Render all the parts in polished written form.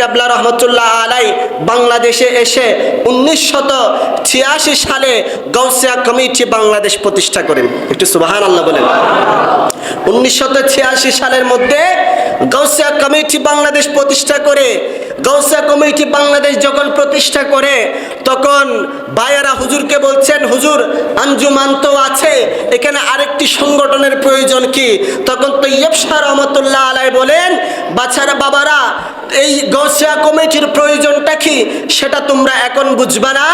কেবলা রহমতুল্লাহ আলাই বাংলাদেশে এসে 1986 সালে গাউসিয়া কমিটি বাংলাদেশ প্রতিষ্ঠা করেন। একটু সুবহানাল্লাহ বলেন। 1986 সালের মধ্যে গাউসিয়া কমিটি বাংলাদেশ প্রতিষ্ঠা করে, গাউসিয়া কমিটি বাংলাদেশ যখন প্রতিষ্ঠা করে তখন ভাইয়েরা হুজুরকে বলছেন, হুজুর আঞ্জুমান তো আছে, এখানে আরেকটি সংগঠনের প্রয়োজন কি? তখন তৈয়ব শাহ রহমতুল্লাহ আলাই বলেন, বাচ্চারা বাবারা, এই গাউসিয়া কমিটির প্রয়োজনটা কি সেটা তোমরা এখন বুঝবা না,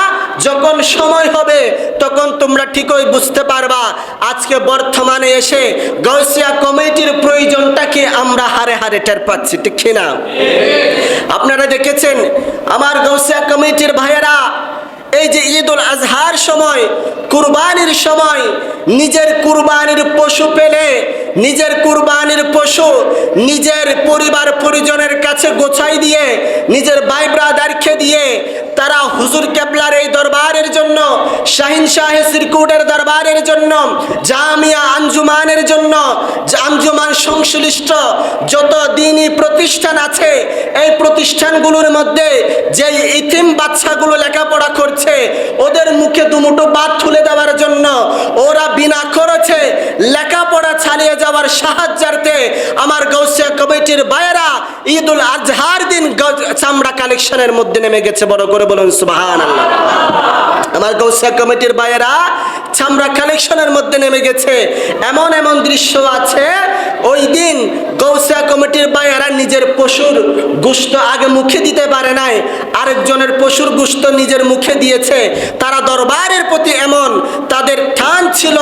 যখন সময় হবে তখন তোমরা ঠিকই বুঝতে পারবা। আজকে বর্তমানে এসে গাউসিয়া কমিটির প্রয়োজনটা কি আমরা হারে হারে টের পাচ্ছি, ঠিক না? আপনারা দেখেছেন আমার গাউসিয়া কমিটির ভাইয়েরা এই যে ঈদুল আজহার সময়, কুরবানির সময় নিজের কুরবানির পশু পেলে, নিজের কুরবানির পশু নিজের পরিবার পরিজনের কাছে গোছাই দিয়ে, নিজের ভাই ব্রাদারকে দিয়ে তারা হুজুর কেবলার এই দরবারের জন্য, শাহিন শাহে সিরকুটের দরবারের জন্য, জামিয়া আঞ্জুমানের জন্য, আঞ্জুমান সংশ্লিষ্ট যত দ্বীনি প্রতিষ্ঠান আছে এই প্রতিষ্ঠানগুলোর মধ্যে যে ইতিম বাচ্চাগুলো লেখাপড়া করছে ওদের মুখে দুমুঠো ভাত তুলে দেওয়ার জন্য, ওরা বিনা খরচে লেখাপড়া চালিয়ে যাওয়ার সাহায্যার্থে আমার গাউসিয়া কমিটির ভাইয়েরা ঈদুল আজহার দিন চামড়া কালেকশনের মধ্যে নেমে গেছে। বড় করে বলুন সুবহানাল্লাহ। আমার গাউসিয়া কমিটির ভাইয়েরা চামড়া কালেকশনের মধ্যে নেমে গেছে। এমন এমন দৃশ্য আছে, ওই দিন গাউসিয়া কমিটির ভাইয়েরা নিজের পশুর গোশত আগে মুখে দিতে পারে নাই, আরেকজনের পশুর গোশত নিজের মুখে দিয়েছে। তারা দরবারের প্রতি এমন তাদের টান ছিল,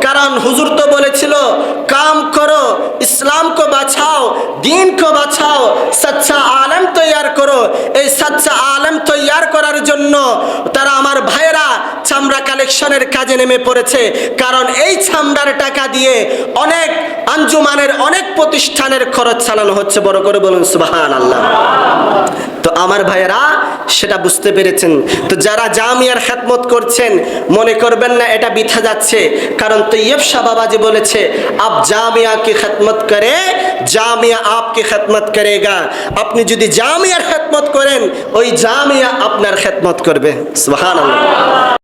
কারণ হুজুর তো বলেছিল কাম করো, ইসলাম কো বাঁচাও, দিন কো বাঁচাও, সচ্চা আলেম তৈয়ার করো। এই সচ্চা আলেম তৈয়ার করার জন্য তারা আমার ভাইয়েরা চামড়া কালেকশনের কাজে নেমে পড়েছে। কারণ এই চামড়ার টাকা দিয়ে অনেক আঞ্জুমানের অনেক প্রতিষ্ঠানের খরচ চালানো হচ্ছে। বড় করে বলুন সুবহানাল্লাহ। তো আমার ভাইয়েরা সেটা বুঝতে পেরেছেন। তো যারা জামিয়ার খেদমত করছেন মনে করবেন না এটা বৃথা যাচ্ছে, কারণ তৈয়ব শাহ বাবাজি বলেছে আপ জামিয়া কি খেদমত করে, জামিয়া আপকি খেদমত করেগা। আপনি যদি জামিয়ার খেদমত করেন ওই জামিয়া আপনার খেদমত করবে। সুবহানাল্লাহ।